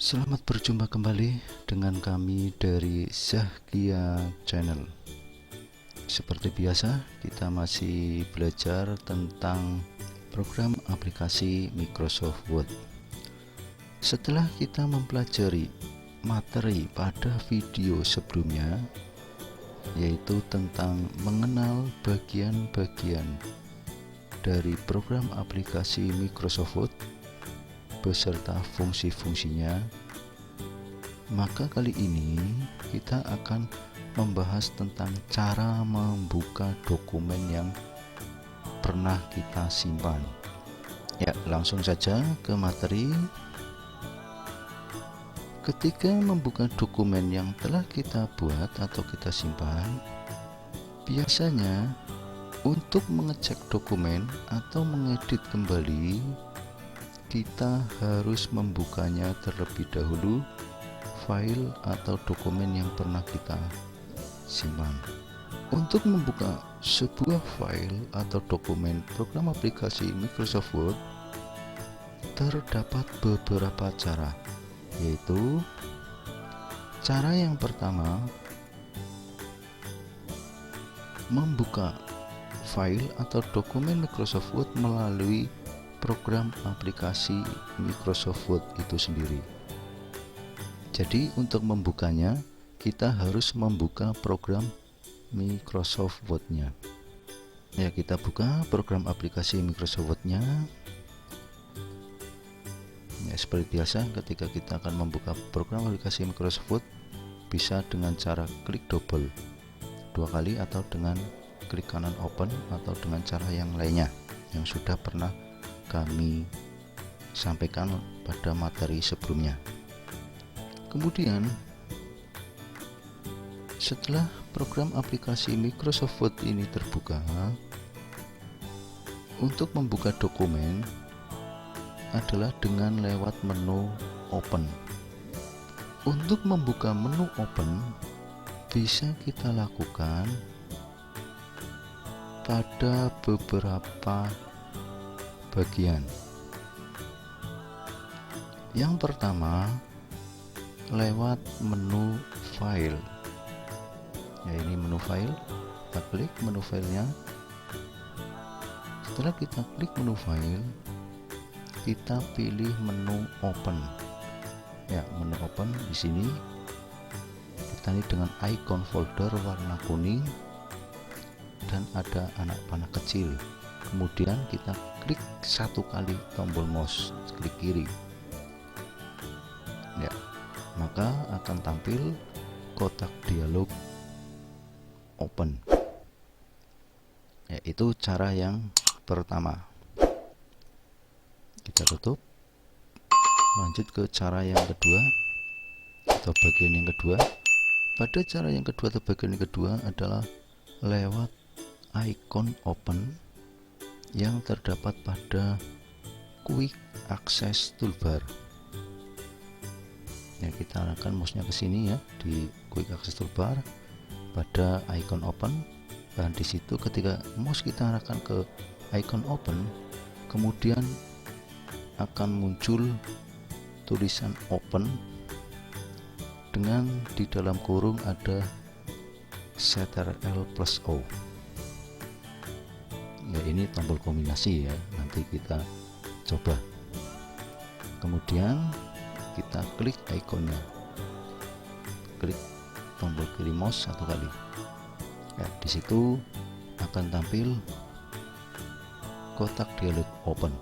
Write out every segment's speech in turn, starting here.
Selamat berjumpa kembali dengan kami dari Zahkia Channel. Seperti biasa, kita masih belajar tentang program aplikasi Microsoft Word. Setelah kita mempelajari materi pada video sebelumnya, yaitu tentang mengenal bagian-bagian dari program aplikasi Microsoft Word beserta fungsi-fungsinya, maka kali ini kita akan membahas tentang cara membuka dokumen yang pernah kita simpan. Ya, langsung saja ke materi. Ketika membuka dokumen yang telah kita buat atau kita simpan, biasanya untuk mengecek dokumen atau mengedit kembali, kita harus membukanya terlebih dahulu file atau dokumen yang pernah kita simpan. Untuk membuka sebuah file atau dokumen program aplikasi Microsoft Word, terdapat beberapa cara, yaitu cara yang pertama, membuka file atau dokumen Microsoft Word melalui program aplikasi Microsoft Word itu sendiri. Jadi untuk membukanya, kita harus membuka program Microsoft Word-nya. Ya, kita buka program aplikasi Microsoft Word-nya. Ya, seperti biasa, ketika kita akan membuka program aplikasi Microsoft Word, bisa dengan cara klik double 2 kali, atau dengan klik kanan open, atau dengan cara yang lainnya yang sudah pernah kami sampaikan pada materi sebelumnya. Kemudian setelah program aplikasi Microsoft Word ini terbuka, untuk membuka dokumen adalah dengan lewat menu open. Untuk membuka menu open bisa kita lakukan pada beberapa bagian. Yang pertama, lewat menu file. Ya, ini menu file. Kita klik menu filenya. Setelah kita klik menu file, kita pilih menu open. Ya, menu open di sini kita ini dengan icon folder warna kuning dan ada anak panah kecil. Kemudian kita klik 1 kali tombol mouse klik kiri. Ya, maka akan tampil kotak dialog open. Ya, itu cara yang pertama. Kita tutup. Lanjut ke cara yang kedua atau bagian yang kedua. Pada cara yang kedua atau bagian yang kedua adalah lewat icon open yang terdapat pada quick access toolbar. Ya, kita arahkan mouse-nya ke sini ya, di quick access toolbar pada icon open. Dan di situ ketika mouse kita arahkan ke icon open, kemudian akan muncul tulisan open dengan di dalam kurung ada Ctrl+O. Ya, ini tombol kombinasi ya, nanti kita coba. Kemudian kita klik ikonnya, klik tombol kiri mouse 1 kali. Ya, di situ akan tampil kotak dialog open.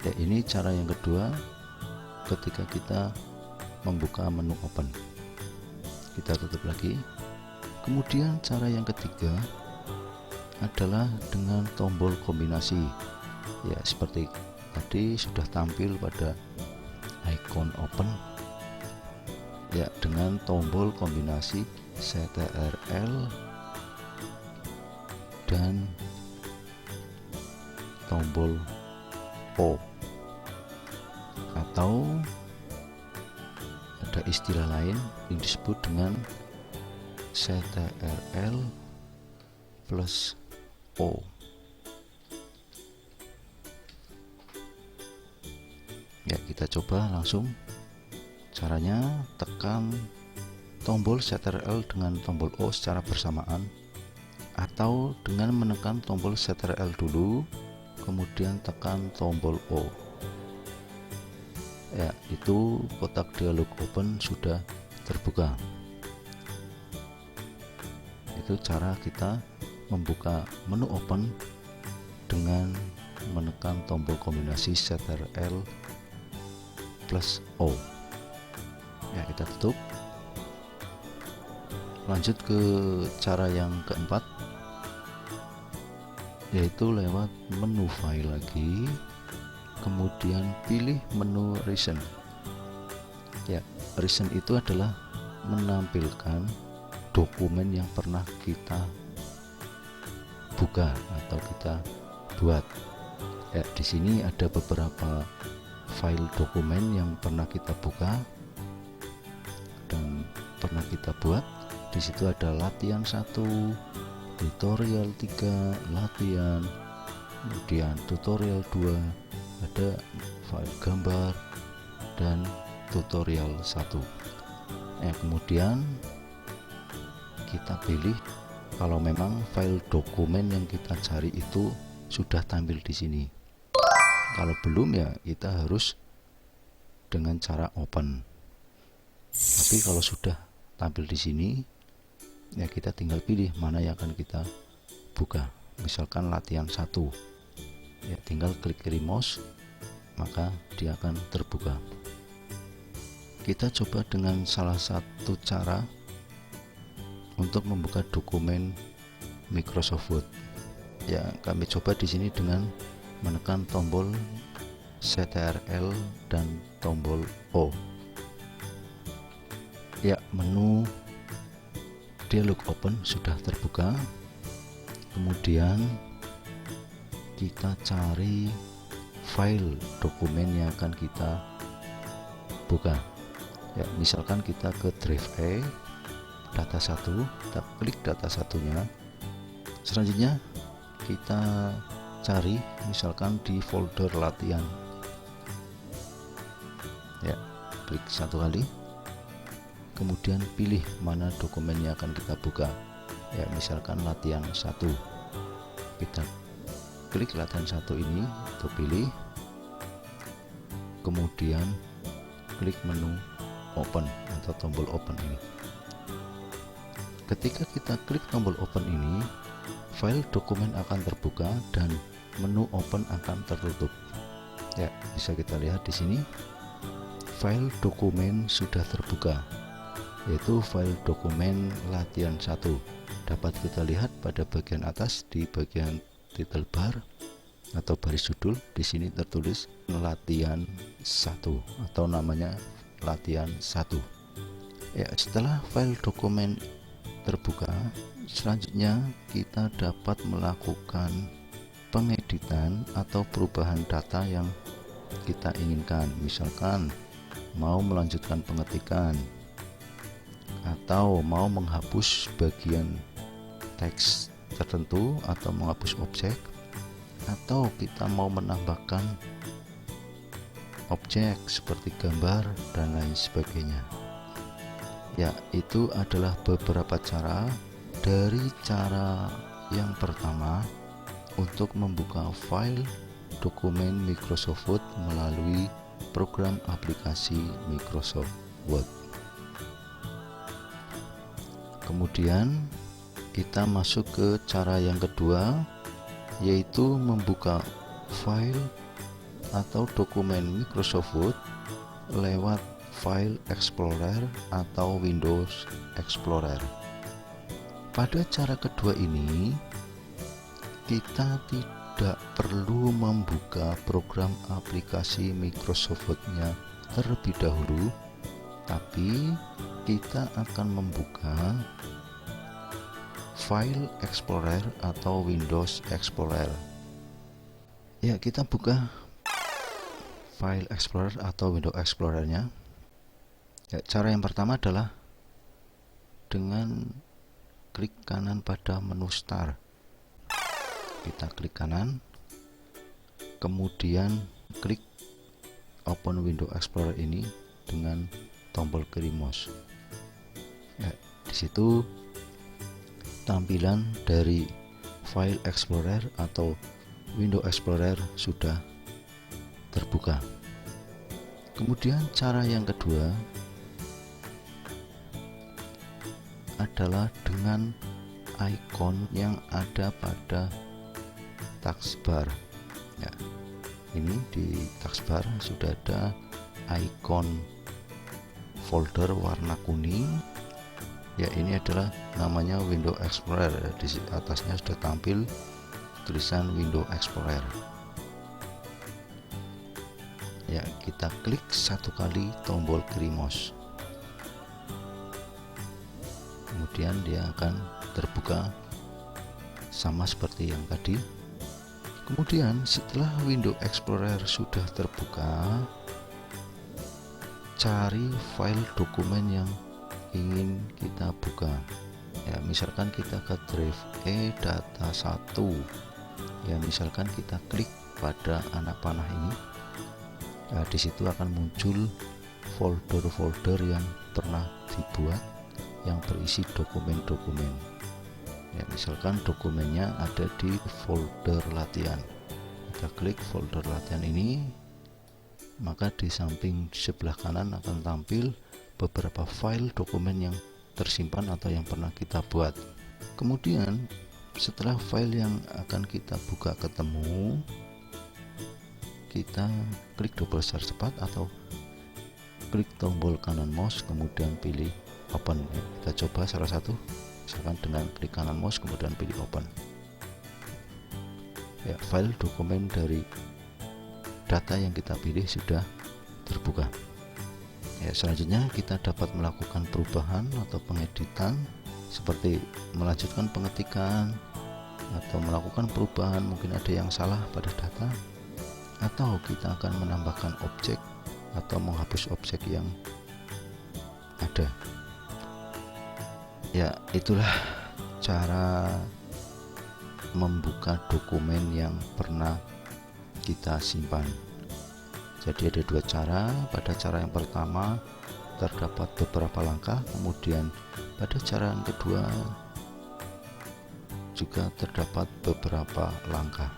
Ya, ini cara yang kedua ketika kita membuka menu open. Kita tutup lagi. Kemudian cara yang ketiga adalah dengan tombol kombinasi. Ya, seperti tadi sudah tampil pada icon open. Ya, dengan tombol kombinasi Ctrl dan tombol O, atau ada istilah lain yang disebut dengan Ctrl+O. Ya, kita coba langsung. Caranya tekan tombol Ctrl dengan tombol O secara bersamaan, atau dengan menekan tombol Ctrl dulu kemudian tekan tombol O. Ya, itu kotak dialog open sudah terbuka. Itu cara kita membuka menu open dengan menekan tombol kombinasi Ctrl plus O. Ya, kita tutup. Lanjut ke cara yang keempat, yaitu lewat menu file lagi, kemudian pilih menu recent. Ya, recent itu adalah menampilkan dokumen yang pernah kita buka atau kita buat. Ya, di sini ada beberapa file dokumen yang pernah kita buka dan pernah kita buat. Di situ ada latihan 1, tutorial 3, latihan, kemudian tutorial 2, ada file gambar dan tutorial 1. Kemudian kita pilih kalau memang file dokumen yang kita cari itu sudah tampil di sini. Kalau belum, ya kita harus dengan cara open. Tapi kalau sudah tampil di sini, ya kita tinggal pilih mana yang akan kita buka. Misalkan latihan 1, ya tinggal klik kiri mouse, maka dia akan terbuka. Kita coba dengan salah satu cara untuk membuka dokumen Microsoft Word. Ya, kami coba di sini dengan menekan tombol Ctrl dan tombol O. Ya, menu dialog open sudah terbuka. Kemudian kita cari file dokumen yang akan kita buka. Ya, misalkan kita ke drive E, data 1, kita klik data satunya. Selanjutnya kita cari misalkan di folder latihan. Ya, klik satu kali, kemudian pilih mana dokumen yang akan kita buka. Ya, misalkan latihan 1, kita klik latihan 1 ini, itu pilih, kemudian klik menu open atau tombol open ini. Ketika kita klik tombol open ini, file dokumen akan terbuka dan menu open akan tertutup. Ya, bisa kita lihat di sini file dokumen sudah terbuka, yaitu file dokumen latihan 1. Dapat kita lihat pada bagian atas di bagian title bar atau baris judul. Di sini tertulis latihan 1 atau namanya latihan 1. Ya, setelah file dokumen terbuka, selanjutnya kita dapat melakukan pengeditan atau perubahan data yang kita inginkan. Misalkan mau melanjutkan pengetikan, atau mau menghapus bagian teks tertentu, atau menghapus objek, atau kita mau menambahkan objek seperti gambar dan lain sebagainya. Ya, itu adalah beberapa cara. Dari cara yang pertama, untuk membuka file dokumen Microsoft Word melalui program aplikasi Microsoft Word. Kemudian kita masuk ke cara yang kedua, yaitu membuka file atau dokumen Microsoft Word lewat File Explorer atau Windows Explorer. Pada cara kedua ini, kita tidak perlu membuka program aplikasi Microsoft Word-nya terlebih dahulu, tapi kita akan membuka File Explorer atau Windows Explorer. Ya, kita buka File Explorer atau Windows Explorer-nya. Ya, cara yang pertama adalah dengan klik kanan pada menu Start. Kita klik kanan, kemudian klik open Windows Explorer ini dengan tombol kiri mouse. Ya, di situ tampilan dari file Explorer atau Windows Explorer sudah terbuka. Kemudian cara yang kedua adalah dengan ikon yang ada pada taskbar. Ya, ini di taskbar sudah ada ikon folder warna kuning. Ya, ini adalah namanya Windows Explorer. Di atasnya sudah tampil tulisan Windows Explorer. Ya, kita klik satu kali tombol kiri mouse, kemudian dia akan terbuka sama seperti yang tadi. Kemudian setelah Windows Explorer sudah terbuka, cari file dokumen yang ingin kita buka. Ya, misalkan kita ke drive data1. Ya, misalkan kita klik pada anak panah ini. Nah, di situ akan muncul folder-folder yang pernah dibuat yang berisi dokumen-dokumen. Ya, misalkan dokumennya ada di folder latihan. Kita klik folder latihan ini, maka di samping sebelah kanan akan tampil beberapa file dokumen yang tersimpan atau yang pernah kita buat. Kemudian setelah file yang akan kita buka ketemu, kita klik double search cepat atau klik tombol kanan mouse kemudian pilih open. Kita coba salah satu, misalkan dengan klik kanan mouse kemudian pilih open. Ya, file dokumen dari data yang kita pilih sudah terbuka. Ya, selanjutnya kita dapat melakukan perubahan atau pengeditan seperti melanjutkan pengetikan atau melakukan perubahan, mungkin ada yang salah pada data, atau kita akan menambahkan objek atau menghapus objek yang ada. Ya, itulah cara membuka dokumen yang pernah kita simpan. Jadi ada dua cara. Pada cara yang pertama terdapat beberapa langkah, kemudian pada cara yang kedua juga terdapat beberapa langkah.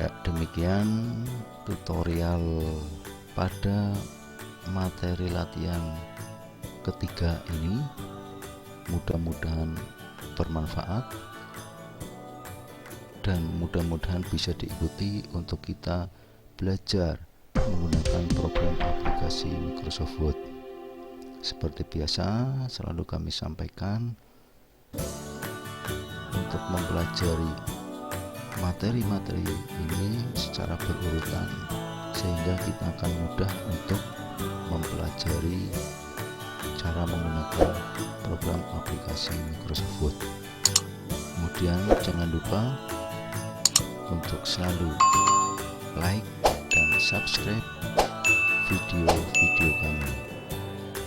Ya, demikian tutorial pada materi latihan ketiga ini. Mudah-mudahan bermanfaat dan mudah-mudahan bisa diikuti untuk kita belajar menggunakan program aplikasi Microsoft Word. Seperti biasa selalu kami sampaikan, untuk mempelajari materi-materi ini secara berurutan sehingga kita akan mudah untuk mempelajari cara menggunakan program aplikasi Microsoft Word. Kemudian jangan lupa untuk selalu like dan subscribe video-video kami.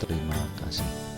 Terima kasih.